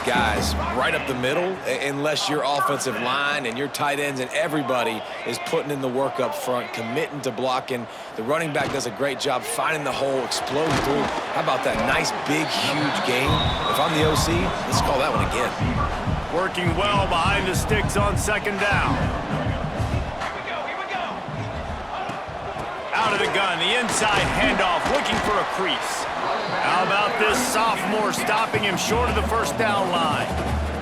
guys right up the middle unless your offensive line and your tight ends and everybody is putting in the work up front, committing to blocking. The running back does a great job finding the hole, exploding through. How about that nice, big, huge gain? If I'm the OC, let's call that one again. Working well behind the sticks on second down. Out of the gun, the inside handoff, looking for a crease. How about this sophomore stopping him short of the first down line?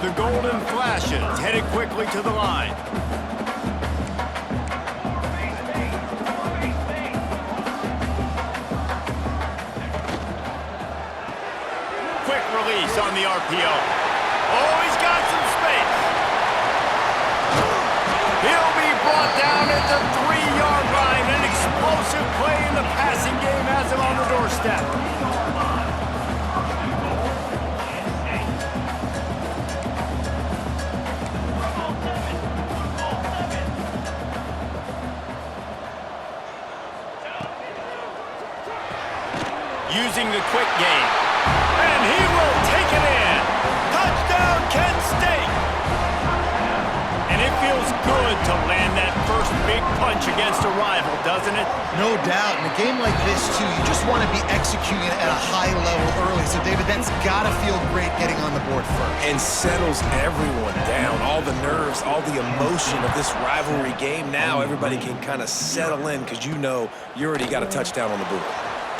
The golden flashes, headed quickly to the line. Quick release on the RPO. Oh, he's got some space. He'll be brought down at the 3-yard line. An explosive play in the passing game has him on the doorstep. Using the quick game. And he will take it in. Touchdown, Kent State. And it feels good to land that first big punch against a rival, doesn't it? No doubt. In a game like this, too, you just want to be executing it at a high level early. So, David, that's got to feel great getting on the board first. And settles everyone down. All the nerves, all the emotion of this rivalry game. Now everybody can kind of settle in because you know you already got a touchdown on the board.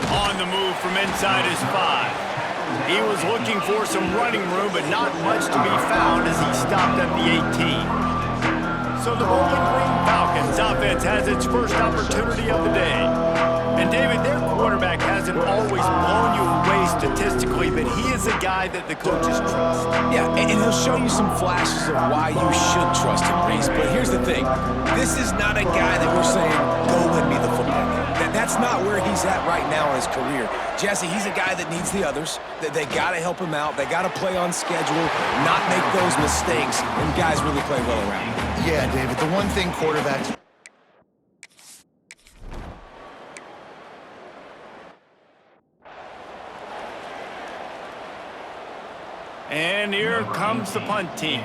On the move from inside his 5. He was looking for some running room, but not much to be found as he stopped at the 18. So the Bowling Green Falcons offense has its first opportunity of the day. And David, their quarterback hasn't always blown you away statistically, but he is a guy that the coaches trust. Yeah, and he'll show you some flashes of why you should trust him, Reese. But here's the thing. This is not a guy that we're saying, go win me the football game. That's not where he's at right now in his career. Jesse, he's a guy that needs the others. They got to help him out. They got to play on schedule, not make those mistakes, and guys really play well around him. Yeah, David, the one thing quarterbacks... And here comes the punt team.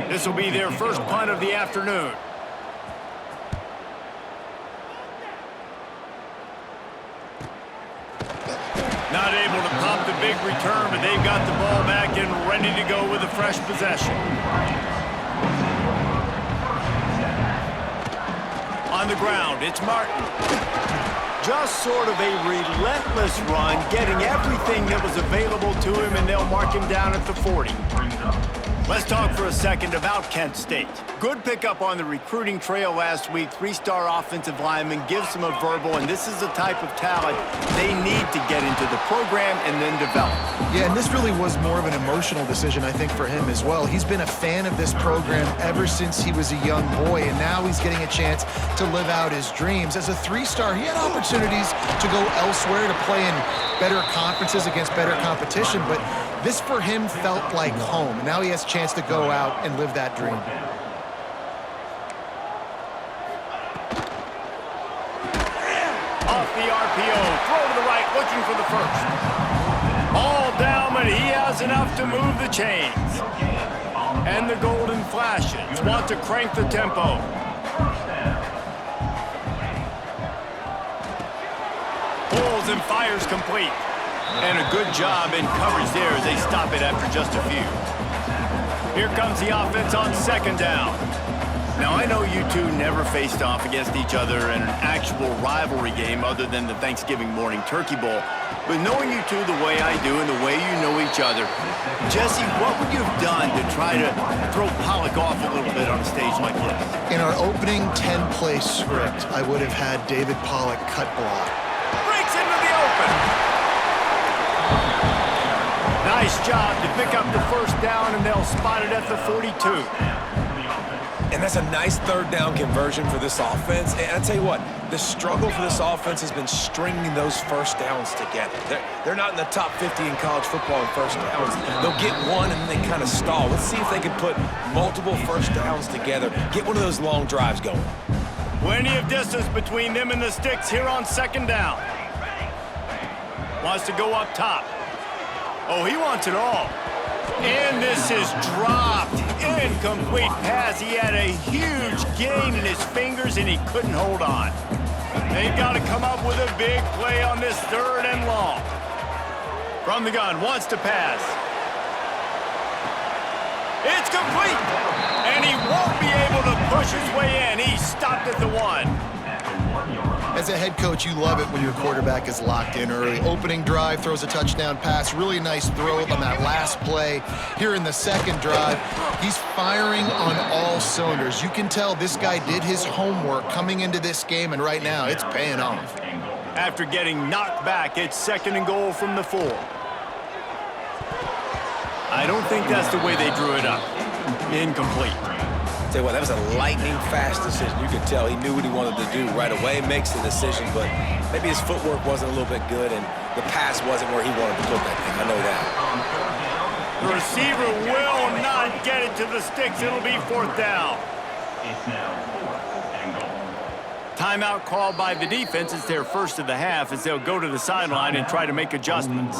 This will be their first punt of the afternoon. Not able to pop the big return, but they've got the ball back and ready to go with a fresh possession. On the ground, it's Martin. Just sort of a relentless run, getting everything that was available to him, and they'll mark him down at the 40. Let's talk for a second about Kent State. Good pickup on the recruiting trail last week. 3-star offensive lineman gives them a verbal, and this is the type of talent they need to get into the program and then develop. Yeah, and this really was more of an emotional decision, I think, for him as well. He's been a fan of this program ever since he was a young boy, and now he's getting a chance to live out his dreams. As a 3-star, he had opportunities to go elsewhere, to play in better conferences against better competition, but this for him felt like home. Now he has a chance to go out and live that dream. Off the RPO, throw to the right, looking for the first. All down, but he has enough to move the chains. And the golden flashes want to crank the tempo. Pulls and fires complete. And a good job in coverage there as they stop it after just a few. Here comes the offense on second down. Now, I know you two never faced off against each other in an actual rivalry game other than the Thanksgiving morning Turkey Bowl. But knowing you two the way I do and the way you know each other, Jesse, what would you have done to try to throw Pollock off a little bit on a stage like this? In our opening 10-play script, I would have had David Pollock cut block. Breaks into the open. Nice job to pick up the first down, and they'll spot it at the 42. And that's a nice third down conversion for this offense. And I tell you what, the struggle for this offense has been stringing those first downs together. They're not in the top 50 in college football in first downs. They'll get one and then they kind of stall. Let's see if they can put multiple first downs together, get one of those long drives going. Plenty of distance between them and the sticks here on second down. Wants to go up top. Oh, he wants it all. And this is dropped. Incomplete pass. He had a huge gain in his fingers, and he couldn't hold on. They've got to come up with a big play on this 3rd and long. From the gun, wants to pass. It's complete. And he won't be able to push his way in. He stopped at the 1. As a head coach, you love it when your quarterback is locked in early. Opening drive, throws a touchdown pass. Really nice throw on that last play. Here in the 2nd drive, he's firing on all cylinders. You can tell this guy did his homework coming into this game, and right now it's paying off. After getting knocked back, it's 2nd and goal from the 4. I don't think that's the way they drew it up. Incomplete. Tell you what, that was a lightning-fast decision. You could tell he knew what he wanted to do right away, makes the decision, but maybe his footwork wasn't a little bit good, and the pass wasn't where he wanted to put that thing. I know that. The receiver will not get it to the sticks. It'll be 4th down. Timeout called by the defense. It's their first of the half as they'll go to the sideline and try to make adjustments.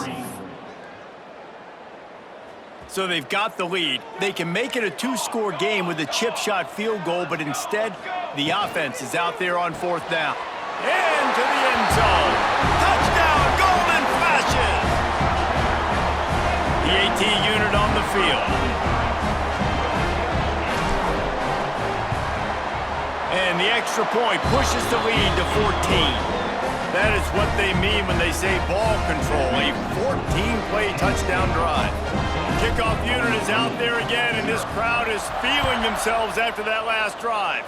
So they've got the lead. They can make it a 2-score game with a chip shot field goal, but instead, the offense is out there on 4th down. Into the end zone. Touchdown, Golden Flashes! The AT unit on the field. And the extra point pushes the lead to 14. That is what they mean when they say ball control, a 14-play touchdown drive. Kickoff unit is out there again, and this crowd is feeling themselves after that last drive.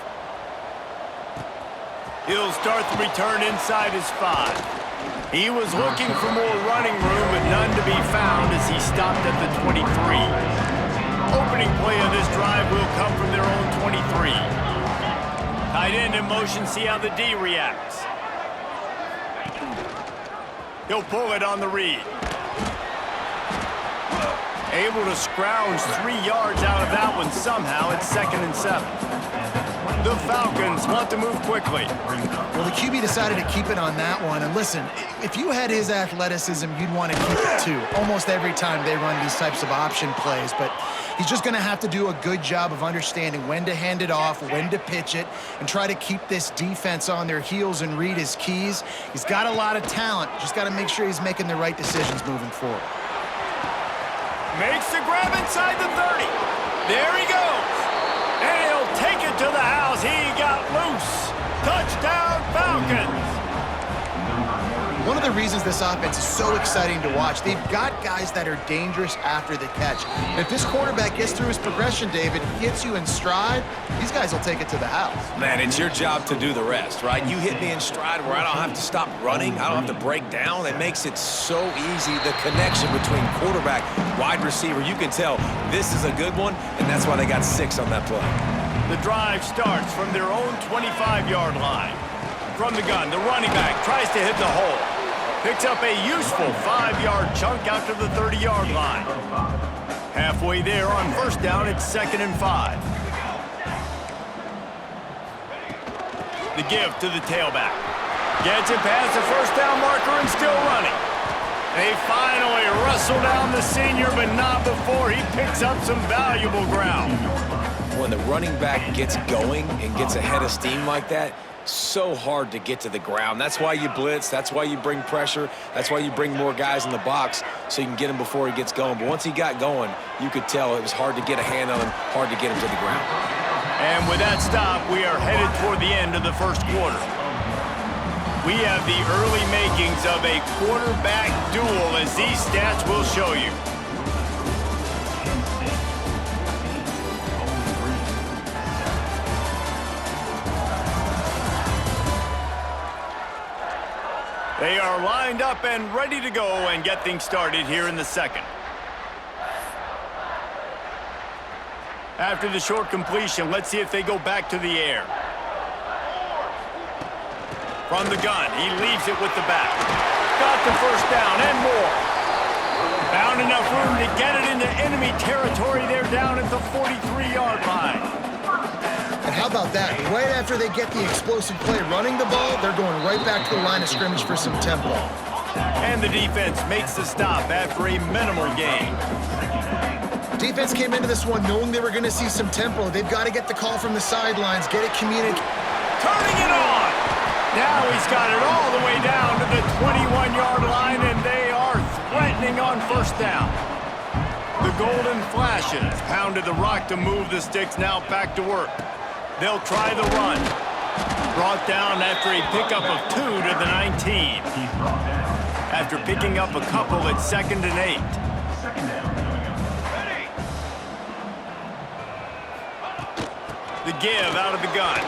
He'll start the return inside his 5. He was looking for more running room, but none to be found as he stopped at the 23. Opening play of this drive will come from their own 23. Tight end in motion, see how the D reacts. He'll pull it on the read. Able to scrounge 3 yards out of that one somehow. It's 2nd and 7. The Falcons want to move quickly. Well, the QB decided to keep it on that one. And listen, if you had his athleticism, you'd want to keep it too. Almost every time they run these types of option plays. But he's just going to have to do a good job of understanding when to hand it off, when to pitch it, and try to keep this defense on their heels and read his keys. He's got a lot of talent. Just got to make sure he's making the right decisions moving forward. Makes the grab inside the 30. There he goes. And he'll take it to the house. He got loose. Touchdown, Falcons. One of the reasons this offense is so exciting to watch, they've got guys that are dangerous after the catch. And if this quarterback gets through his progression, David, hits you in stride, these guys will take it to the house. Man, it's your job to do the rest, right? You hit me in stride where I don't have to stop running. I don't have to break down. It makes it so easy. The connection between quarterback, wide receiver, you can tell this is a good one, and that's why they got 6 on that play. The drive starts from their own 25-yard line. From the gun, the running back tries to hit the hole. Picks up a useful 5-yard chunk out to the 30-yard line. Halfway there on 1st down, it's 2nd and 5. The give to the tailback. Gets it past the 1st down marker and still running. They finally wrestle down the senior, but not before he picks up some valuable ground. When the running back gets going and gets ahead of steam like that, so hard to get to the ground. That's why you blitz. That's why you bring pressure. That's why you bring more guys in the box so you can get him before he gets going. But once he got going, you could tell it was hard to get a hand on him, hard to get him to the ground. And with that stop, we are headed toward the end of the 1st quarter. We have the early makings of a quarterback duel, as these stats will show you. They are lined up and ready to go and get things started here in the 2nd. After the short completion, let's see if they go back to the air. From the gun, he leaves it with the back. Got the 1st down and more. Found enough room to get it into enemy territory. They're down at the 43-yard line. And how about that? Right after they get the explosive play running the ball, they're going right back to the line of scrimmage for some tempo. And the defense makes the stop after a minimal gain. Defense came into this one knowing they were going to see some tempo. They've got to get the call from the sidelines, get it communicated. Turning it on! Now he's got it all the way down to the 21-yard line, and they are threatening on first down. The Golden Flashes pounded the rock to move the sticks, now back to work. They'll try the run. Brought down after a pickup of 2 to the 19. After picking up a couple at 2nd and 8. The give out of the gun.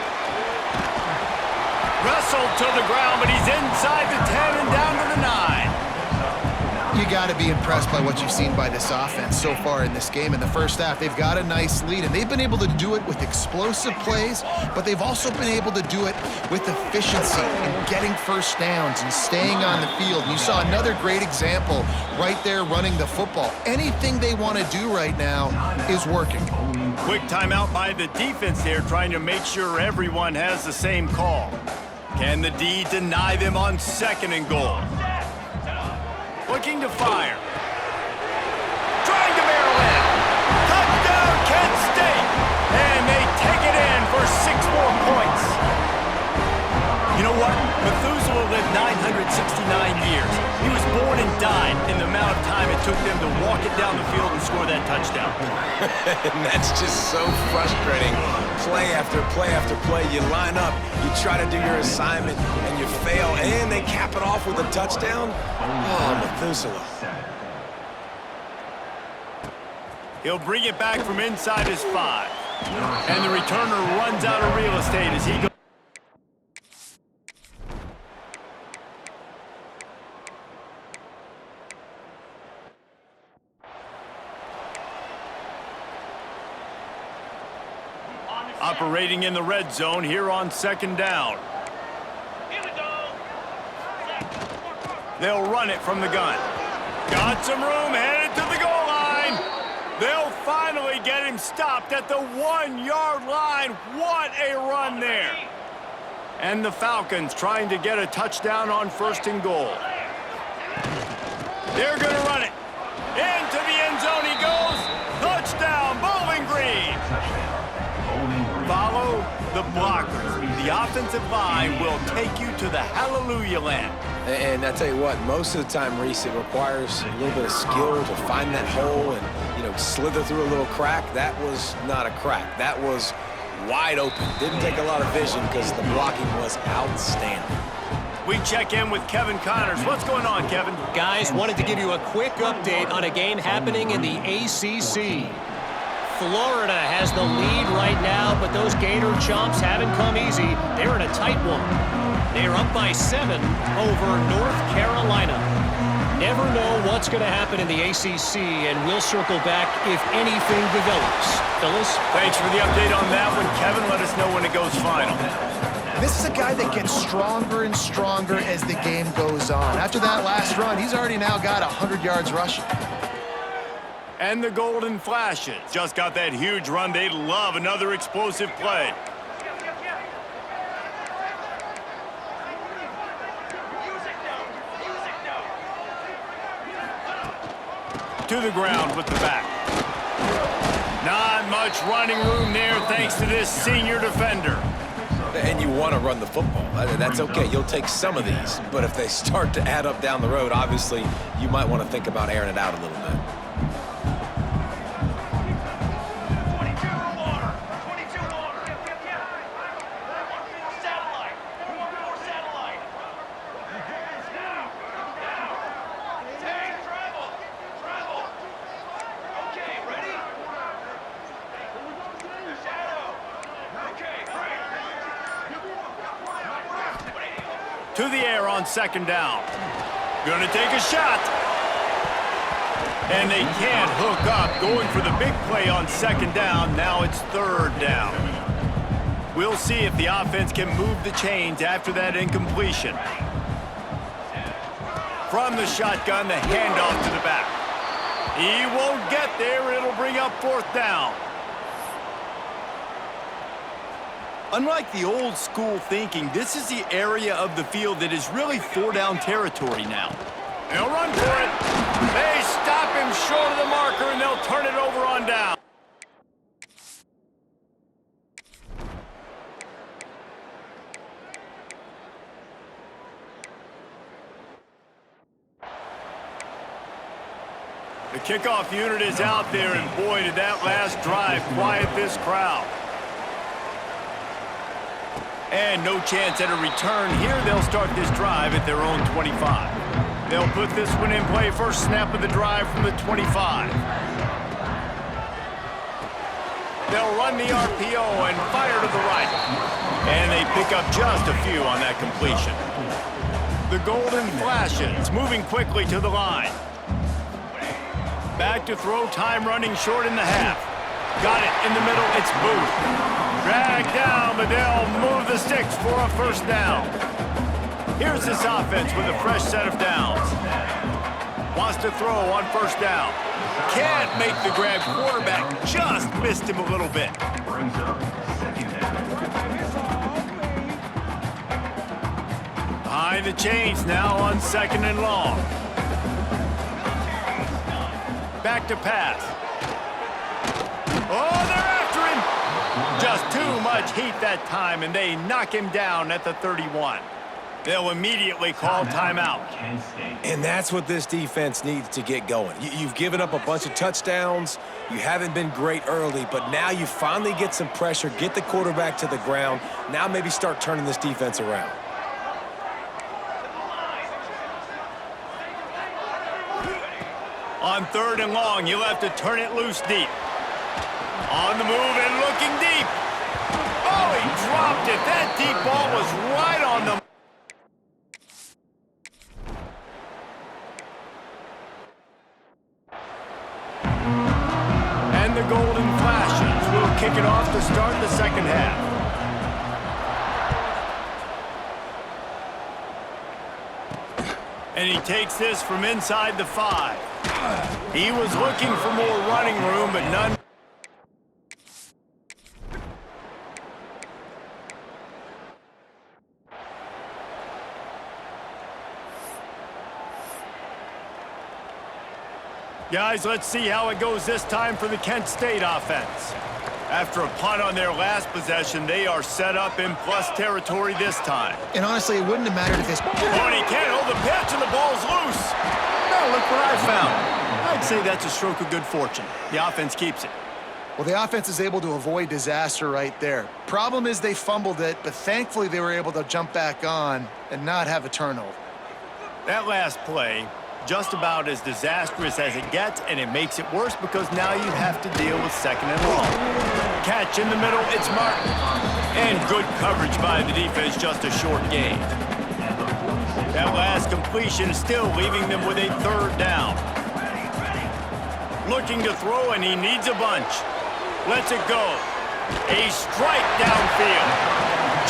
Wrestled to the ground, but he's inside the 10 and down to the 9. You got to be impressed by what you've seen by this offense so far in this game. In the first half, they've got a nice lead, and they've been able to do it with explosive plays, but they've also been able to do it with efficiency and getting first downs and staying on the field. And you saw another great example right there running the football. Anything they want to do right now is working. Quick timeout by the defense there, trying to make sure everyone has the same call. Can the D deny them on 2nd and goal? Looking to fire. Trying to barrel in. Touchdown, Kent State. And they take it in for 6 more points. You know what? Methuselah lived 969 years. He was born and died in the amount of time it took them to walk it down the field and score that touchdown. And that's just so frustrating. Play after play after play. You line up, you try to do your assignment, and you fail, and they cap it off with a touchdown? Oh, Methuselah. He'll bring it back from inside his 5. And the returner runs out of real estate as he goes. Operating in the red zone here on 2nd down. They'll run it from the gun. Got some room, headed to the goal line. They'll finally get him stopped at the 1-yard line. What a run there. And the Falcons trying to get a touchdown on 1st and goal. They're going to run it. Into the end zone he goes. Touchdown, Bowling Green. Follow the blockers. The offensive line will take you to the hallelujah land. And I tell you what, most of the time, Reese, it requires a little bit of skill to find that hole and, you know, slither through a little crack. That was not a crack. That was wide open. Didn't take a lot of vision because the blocking was outstanding. We check in with Kevin Connors. What's going on, Kevin? Guys, wanted to give you a quick update on a game happening in the ACC. Florida has the lead right now, but those Gator Chomps haven't come easy. They're in a tight one. They are up by 7 over North Carolina. Never know what's going to happen in the ACC, and we'll circle back if anything develops. Phyllis? Thanks for the update on that one, Kevin. Let us know when it goes final. This is a guy that gets stronger and stronger as the game goes on. After that last run, he's already now got 100 yards rushing. And the Golden Flashes just got that huge run. They'd love another explosive play. To the ground with the back. Not much running room there thanks to this senior defender. And you want to run the football. That's okay. You'll take some of these. But if they start to add up down the road, obviously, you might want to think about airing it out a little bit. To the air on 2nd down. Gonna take a shot. And they can't hook up. Going for the big play on 2nd down. Now it's 3rd down. We'll see if the offense can move the chains after that incompletion. From the shotgun, the handoff to the back. He won't get there. It'll bring up 4th down. Unlike the old school thinking, this is the area of the field that is really 4-down territory now. They'll run for it. They stop him short of the marker, and they'll turn it over on down. The kickoff unit is out there, and boy, did that last drive quiet this crowd. And no chance at a return here. They'll start this drive at their own 25. They'll put this one in play. First snap of the drive from the 25. They'll run the RPO and fire to the right. And they pick up just a few on that completion. The Golden Flashes moving quickly to the line. Back to throw, time running short in the half. Got it in the middle, it's Booth. Dragged down, but they'll move the sticks for a first down. Here's this offense with a fresh set of downs. Wants to throw on first down. Can't make the grab, quarterback just missed him a little bit. Behind the chains now on second and long. Back to pass. Oh, they're after him. Just too much heat that time, and they knock him down at the 31. They'll immediately call timeout. And that's what this defense needs to get going. You've given up a bunch of touchdowns. You haven't been great early, but now you finally get some pressure, get the quarterback to the ground. Now maybe start turning this defense around. On third and long, you'll have to turn it loose deep. On the move and looking deep. Oh, he dropped it. That deep ball was right on the... And the Golden Flashes will kick it off to start the second half. And he takes this from inside the 5. He was looking for more running room, but none. Guys, let's see how it goes this time for the Kent State offense. After a punt on their last possession, they are set up in plus territory this time. And honestly, it wouldn't have mattered if this... Oh, and he can't hold the pitch, and the ball's loose. Now look what I found. I'd say that's a stroke of good fortune. The offense keeps it. Well, the offense is able to avoid disaster right there. Problem is they fumbled it, but thankfully they were able to jump back on and not have a turnover. That last play, just about as disastrous as it gets, and it makes it worse because now you have to deal with second and long. Catch in the middle, it's Martin. And good coverage by the defense, just a short gain. That last completion is still leaving them with a third down. Looking to throw, and he needs a bunch. Lets it go. A strike downfield.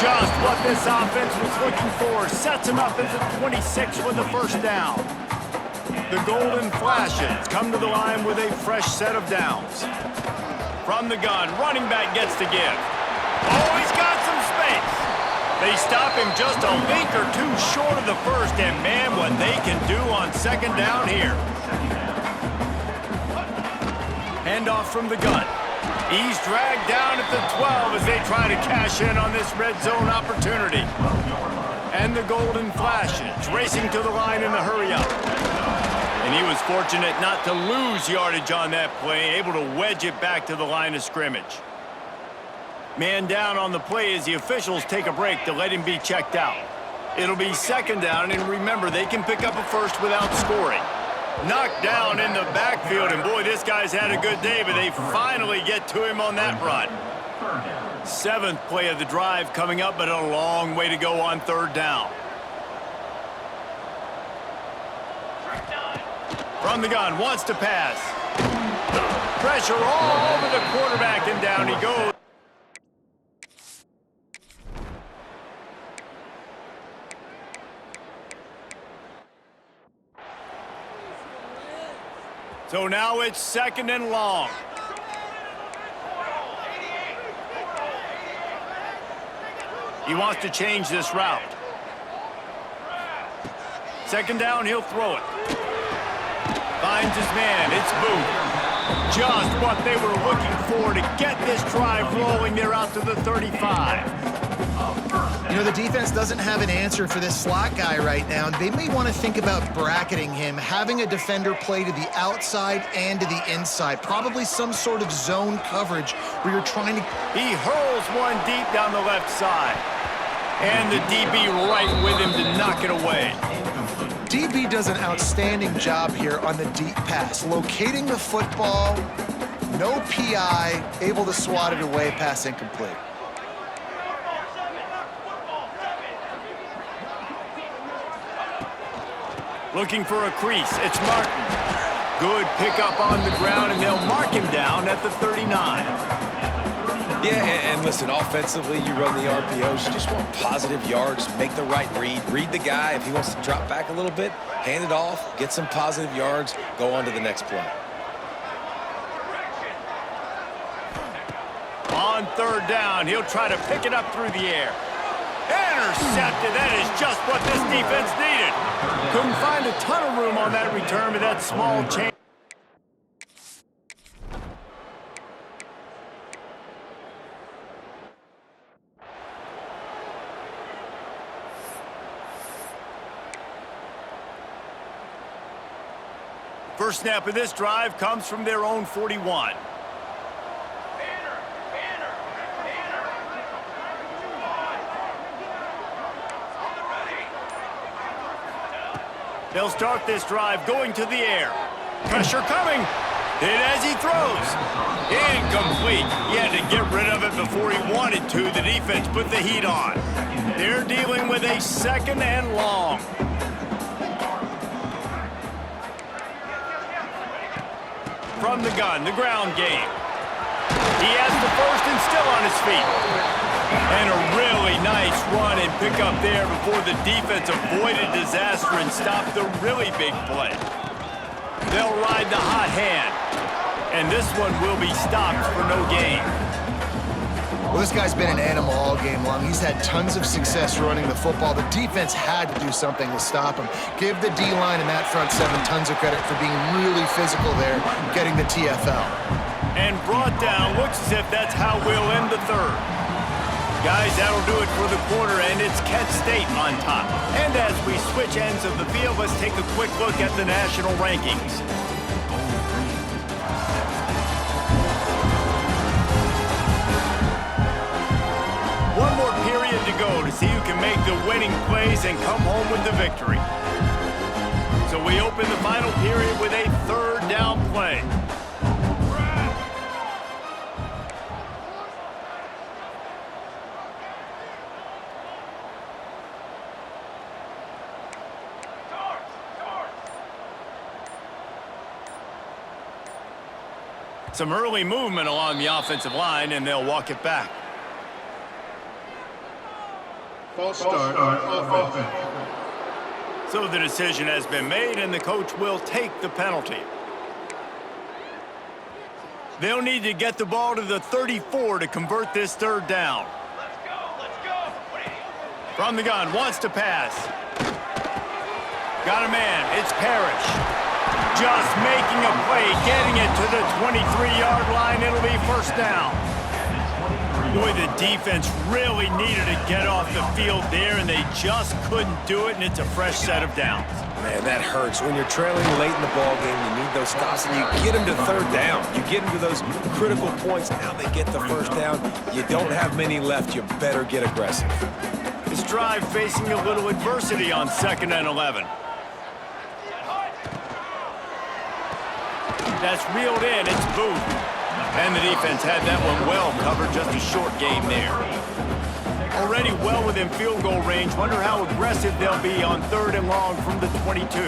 Just what this offense was looking for. Sets him up as a 26 with the first down. The Golden Flashes come to the line with a fresh set of downs. From the gun, running back gets to give. Oh, he's got some space. They stop him just a link or two short of the first, and man, what they can do on second down here. Handoff from the gun. He's dragged down at the 12 as they try to cash in on this red zone opportunity. And the Golden Flashes racing to the line in the hurry-up. And he was fortunate not to lose yardage on that play, able to wedge it back to the line of scrimmage. Man down on the play as the officials take a break to let him be checked out. It'll be second down, and remember, they can pick up a first without scoring. Knocked down in the backfield, and boy, this guy's had a good day, but they finally get to him on that run. Seventh play of the drive coming up, but a long way to go on third down. From the gun, wants to pass. Pressure all over the quarterback, and down he goes. So now it's second and long. He wants to change this route. Second down, he'll throw it. finds his man. It's Booth. Just what they were looking for to get this drive rolling. They're out to the 35. You know, the defense doesn't have an answer for this slot guy right now. They may want to think about bracketing him, having a defender play to the outside and to the inside. Probably some sort of zone coverage where you're trying to... He hurls one deep down the left side. And the DB right with him to knock it away. DB does an outstanding job here on the deep pass. Locating the football, no PI, able to swat it away, pass incomplete. Looking for a crease, it's Martin. Good pickup on the ground, and they'll mark him down at the 39. Yeah, and listen, offensively, you run the RPOs. You just want positive yards, make the right read the guy. If he wants to drop back a little bit, hand it off, get some positive yards, go on to the next play. On third down, he'll try to pick it up through the air. Intercepted. That is just what this defense needed. Couldn't find a ton of room on that return with that small change. First snap of this drive comes from their own 41. They'll start this drive going to the air. Pressure coming. Hit as he throws. Incomplete. He had to get rid of it before he wanted to. The defense put the heat on. They're dealing with a second and long. From the gun, the ground game. He has the first and still on his feet. And a really nice run and pick up there before the defense avoided disaster and stopped the really big play. They'll ride the hot hand. And this one will be stopped for no gain. Well, this guy's been an animal all game long. He's had tons of success running the football. The defense had to do something to stop him. Give the D-line and that front seven tons of credit for being really physical there, getting the TFL. And brought down. Looks as if that's how we'll end the third. Guys, that'll do it for the quarter, and it's Kent State on top. And as we switch ends of the field, let's take a quick look at the national rankings. One more period to go to see who can make the winning plays and come home with the victory. So we open the final period with a third down play. Some early movement along the offensive line, and they'll walk it back. False start on offense. So the decision has been made, and the coach will take the penalty. They'll need to get the ball to the 34 to convert this third down. Let's go. From the gun, wants to pass. Got a man, it's Parrish. Just making a play, getting it to the 23-yard line. It'll be first down. Boy, the defense really needed to get off the field there, and they just couldn't do it, and it's a fresh set of downs. Man, that hurts. When you're trailing late in the ball game, you need those stops, and you get them to third down. You get them to those critical points. Now they get the first down. You don't have many left. You better get aggressive. This drive facing a little adversity on 2nd and 11. That's reeled in. It's Booth. And the defense had that one well covered. Just a short game there. Already well within field goal range. Wonder how aggressive they'll be on 3rd and long from the 22.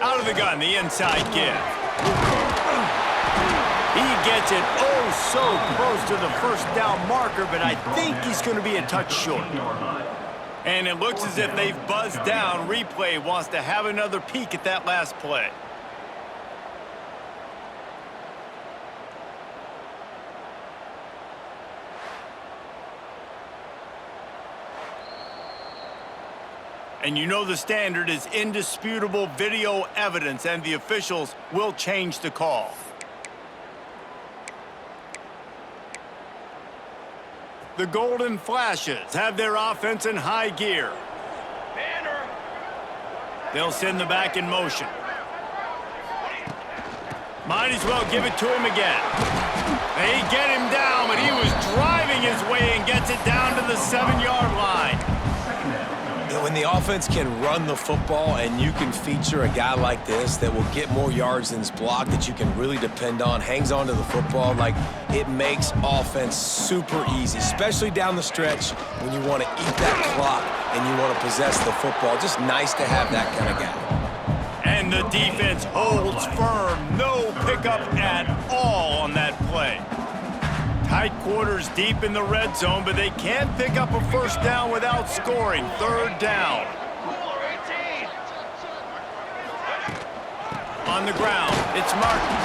Out of the gun, the inside give. He gets it so close to the first down marker, but I think he's going to be a touch short. And it looks as if they've buzzed down. Replay wants to have another peek at that last play. And you know the standard is indisputable video evidence, and the officials will change the call. The Golden Flashes have their offense in high gear. They'll send the back in motion. Might as well give it to him again. They get him down, but he was driving his way and gets it down to the 7-yard line. When the offense can run the football and you can feature a guy like this that will get more yards than his block, that you can really depend on, hangs on to the football, like, it makes offense super easy, especially down the stretch when you want to eat that clock and you want to possess the football. Just nice to have that kind of guy. And the defense holds firm. No pickup at all on that play. Tight quarters deep in the red zone, but they can't pick up a first down without scoring. 3rd down. On the ground, it's Martin.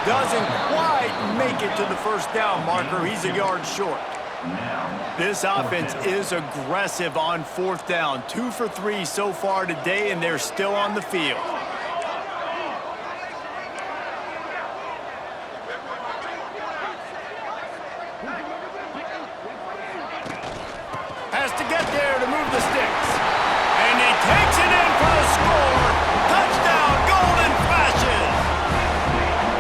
Doesn't quite make it to the first down marker. He's a yard short. This offense is aggressive on 4th down. 2 for 3 so far today, and they're still on the field. Has to get there to move the sticks. And he takes it in for a score. Touchdown, Golden Flashes.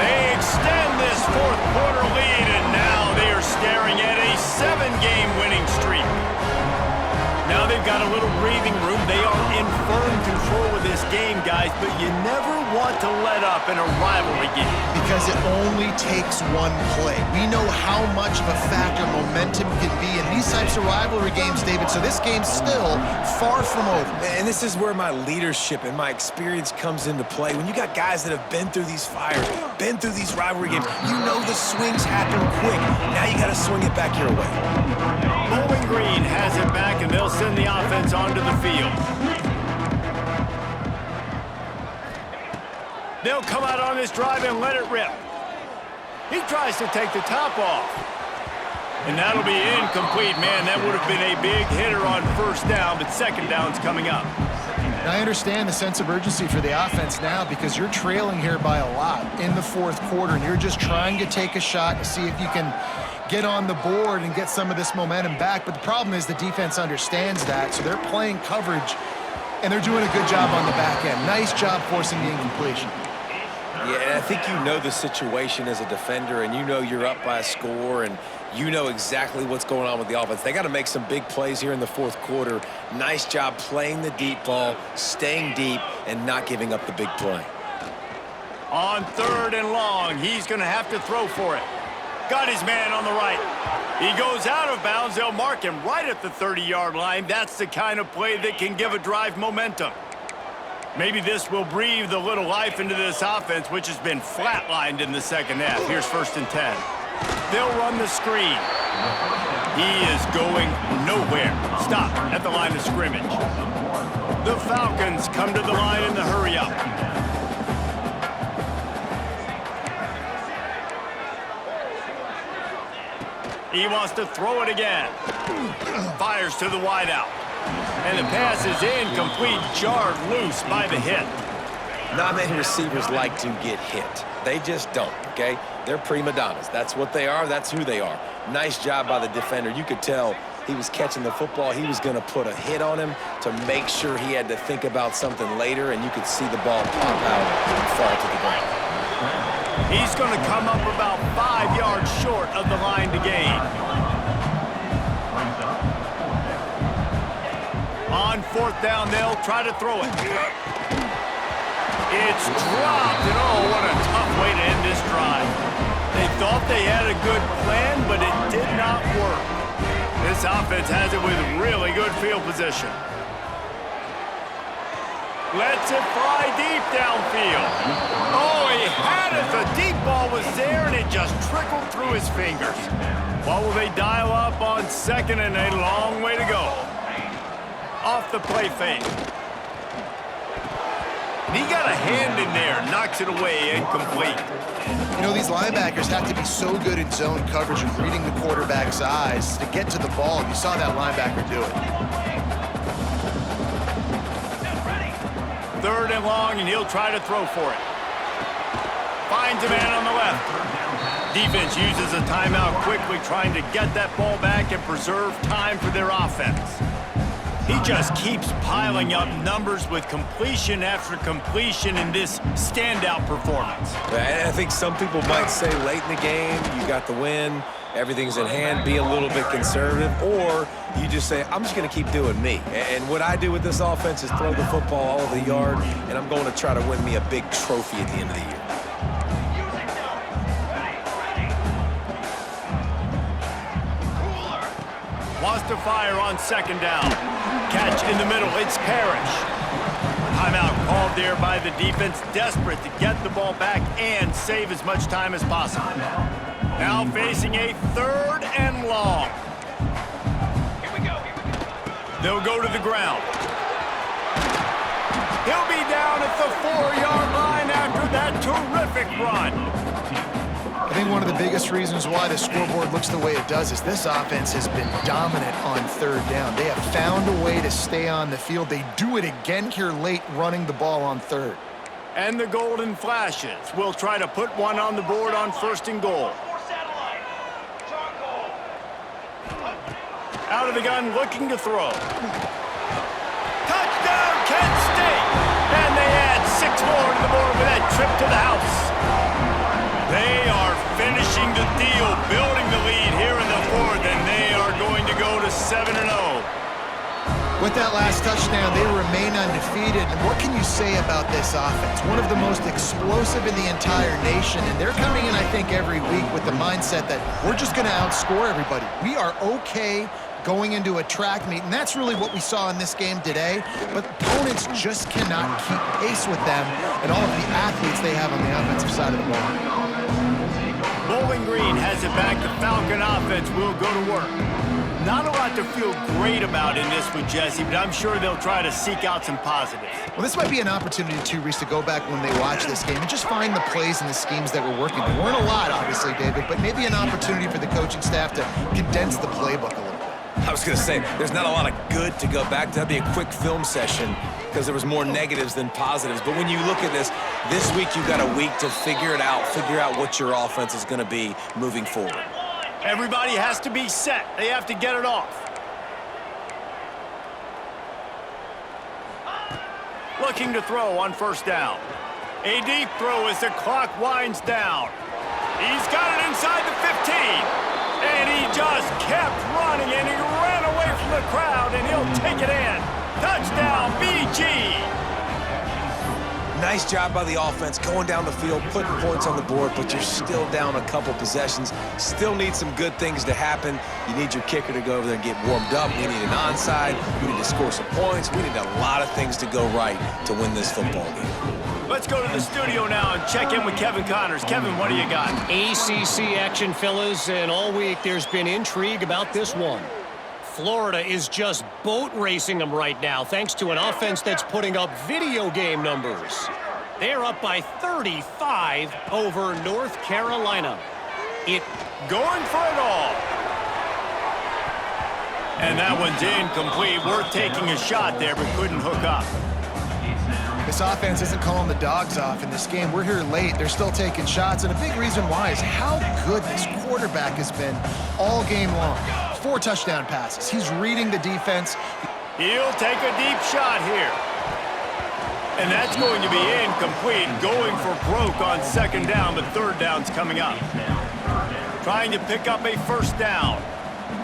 They extend this 4th quarter lead, and now they are staring at a 7-game winning streak. Now they've got a little breathing room. They are in firm control of this game, guys, but you never want to let up in a rivalry game. Because it only takes one play. We know how much of a factor momentum can be in these types of rivalry games, David, so this game's still far from over. And this is where my leadership and my experience comes into play. When you got guys that have been through these fires, been through these rivalry games, you know the swings happen quick. Now you got to swing it back your way. Bowling Green has it back, and they'll send the offense onto the field. They'll come out on this drive and let it rip. He tries to take the top off. And that'll be incomplete. Man, that would have been a big hitter on 1st down, but 2nd down's coming up. And I understand the sense of urgency for the offense now because you're trailing here by a lot in the 4th quarter, and you're just trying to take a shot to see if you can get on the board and get some of this momentum back. But the problem is the defense understands that, so they're playing coverage, and they're doing a good job on the back end. Nice job forcing the incompletion. Yeah, and I think you know the situation as a defender, and you know you're up by a score, and you know exactly what's going on with the offense. They got to make some big plays here in the 4th quarter. Nice job playing the deep ball, staying deep, and not giving up the big play. On 3rd and long, he's going to have to throw for it. Got his man on the right. He goes out of bounds. They'll mark him right at the 30-yard line. That's the kind of play that can give a drive momentum. Maybe this will breathe a little life into this offense, which has been flatlined in the 2nd half. Here's 1st and 10. They'll run the screen. He is going nowhere. Stop at the line of scrimmage. The Falcons come to the line in the hurry up. He wants to throw it again. Fires to the wideout. And the pass is incomplete, jarred loose by the hit. Not many receivers like to get hit. They just don't, okay? They're prima donnas. That's what they are. That's who they are. Nice job by the defender. You could tell he was catching the football. He was going to put a hit on him to make sure he had to think about something later, and you could see the ball pop out and fall to the ground. He's going to come up about 5 yards short of the line to gain. On 4th down, they'll try to throw it. It's dropped, and oh, what a tough way to end this drive. They thought they had a good plan, but it did not work. This offense has it with really good field position. Lets it fly deep downfield. Oh, he had it. The deep ball was there, and it just trickled through his fingers. What will they dial up on 2nd and a long way to go? Off the play fake. He got a hand in there, knocks it away, incomplete. You know, these linebackers have to be so good in zone coverage and reading the quarterback's eyes to get to the ball. You saw that linebacker do it. 3rd and long, and he'll try to throw for it. Finds a man on the left. Defense uses a timeout quickly, trying to get that ball back and preserve time for their offense. He just keeps piling up numbers with completion after completion in this standout performance. I think some people might say late in the game, you got the win, everything's in hand, be a little bit conservative, or you just say, I'm just going to keep doing me. And what I do with this offense is throw the football all over the yard, and I'm going to try to win me a big trophy at the end of the year. Wants to fire on 2nd down. Catch in the middle, it's Parrish. Timeout called there by the defense, desperate to get the ball back and save as much time as possible. Now facing a 3rd and long. Here we go. They'll go to the ground. He'll be down at the 4-yard line after that terrific run. I think one of the biggest reasons why the scoreboard looks the way it does is this offense has been dominant on 3rd down. They have found a way to stay on the field. They do it again here late, running the ball on 3rd. And the Golden Flashes will try to put one on the board on 1st and goal. Out of the gun, looking to throw. Touchdown, Kent State! And they add 6 more to the board with that trip to the house. They are finishing the deal, building the lead here in the 4th, and they are going to go to 7-0. With that last touchdown, they remain undefeated. And what can you say about this offense? One of the most explosive in the entire nation, and they're coming in, I think, every week with the mindset that we're just going to outscore everybody. We are okay going into a track meet, and that's really what we saw in this game today. But opponents just cannot keep pace with them and all of the athletes they have on the offensive side of the ball. Bowling Green has it back. The Falcon offense will go to work. Not a lot to feel great about in this with Jesse, but I'm sure they'll try to seek out some positives. Well, this might be an opportunity, too, Reese, to go back when they watch this game and just find the plays and the schemes that were working. There weren't a lot, obviously, David, but maybe an opportunity for the coaching staff to condense the playbook a little bit. I was going to say, there's not a lot of good to go back to. That'd be a quick film session because there was more negatives than positives. But when you look at this week you got a week to figure it out, figure out what your offense is going to be moving forward. Everybody has to be set. They have to get it off. Looking to throw on 1st down. A deep throw as the clock winds down. He's got it inside the 15. And he just kept running, and he ran away from the crowd, and he'll take it in. Touchdown, BG! Nice job by the offense, going down the field, putting points on the board, but you're still down a couple possessions. Still need some good things to happen. You need your kicker to go over there and get warmed up. We need an onside. We need to score some points. We need a lot of things to go right to win this football game. Let's go to the studio now and check in with Kevin Connors. Kevin, what do you got? ACC action, fellas, and all week there's been intrigue about this one. Florida is just boat racing them right now, thanks to an offense that's putting up video game numbers. They're up by 35 over North Carolina. Going for it all. And that one's incomplete. Worth taking a shot there, but couldn't hook up. This offense isn't calling the dogs off in this game. We're here late. They're still taking shots, and a big reason why is how good this quarterback has been all game long. 4 touchdown passes. He's reading the defense. He'll take a deep shot here. And that's going to be incomplete. Going for broke on 2nd down, but 3rd down's coming up. Trying to pick up a 1st down.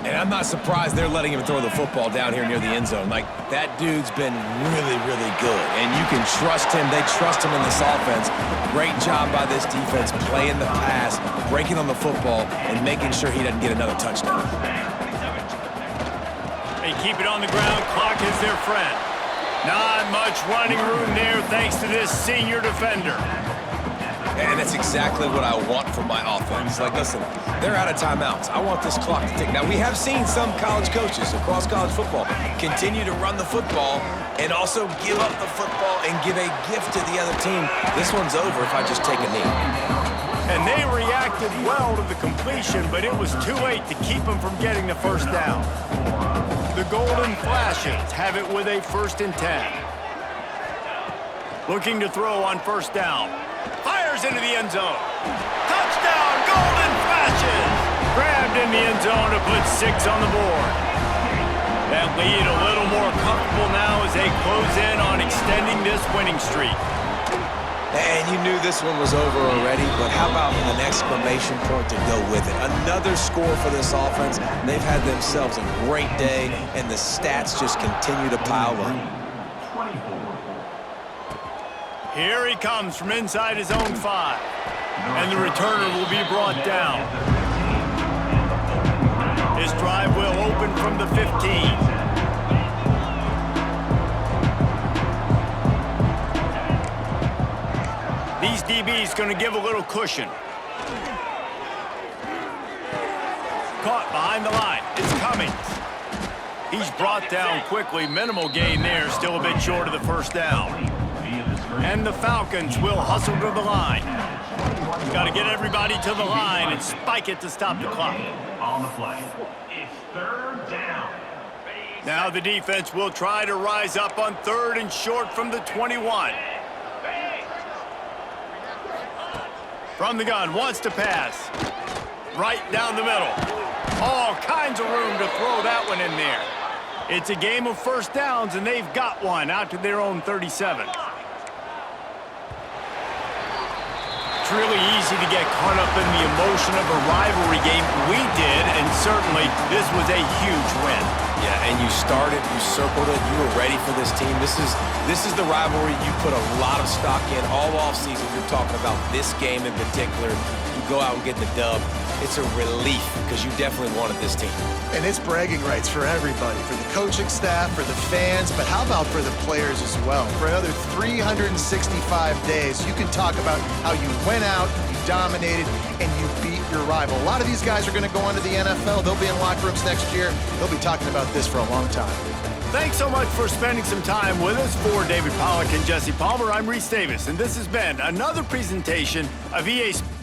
And I'm not surprised they're letting him throw the football down here near the end zone. Like, that dude's been really, really good. And you can trust him. They trust him in this offense. Great job by this defense playing the pass, breaking on the football, and making sure he doesn't get another touchdown. They keep it on the ground. Clock is their friend. Not much running room there thanks to this senior defender. And that's exactly what I want from my offense. Like, listen, they're out of timeouts. I want this clock to tick. Now, we have seen some college coaches across college football continue to run the football and also give up the football and give a gift to the other team. This one's over if I just take a knee. And they reacted well to the completion, but it was too late to keep them from getting the 1st down. The Golden Flashes have it with a 1st and 10. Looking to throw on first down. Fires into the end zone. Touchdown, Golden Flashes! Grabbed in the end zone to put 6 on the board. That lead a little more comfortable now as they close in on extending this winning streak. And you knew this one was over already, but how about an exclamation point to go with it? Another score for this offense. They've had themselves a great day, and the stats just continue to pile up. Here he comes from inside his own 5. And the returner will be brought down. His drive will open from the 15. These DBs going to give a little cushion. Caught behind the line. It's Cummings. He's brought down quickly. Minimal gain there. Still a bit short of the first down. And the Falcons will hustle to the line. Got to get everybody to the line and spike it to stop the clock. On the play. It's 3rd down. Now the defense will try to rise up on 3rd and short from the 21. From the gun, wants to pass. Right down the middle. All kinds of room to throw that one in there. It's a game of first downs, and they've got one out to their own 37. It's really easy to get caught up in the emotion of a rivalry game. We did, and certainly this was a huge win. Yeah, and you started, you circled it, you were ready for this team. This is the rivalry you put a lot of stock in all offseason. You're talking about this game in particular. You go out and get the dub. It's a relief because you definitely wanted this team. And it's bragging rights for everybody, for the coaching staff, for the fans, but how about for the players as well? For another 365 days, you can talk about how you went out, you dominated, and you beat your rival. A lot of these guys are going to go on to the NFL. They'll be in locker rooms next year. They'll be talking about this for a long time. Thanks so much for spending some time with us. For David Pollack and Jesse Palmer, I'm Reese Davis, and this has been another presentation of EA Sports.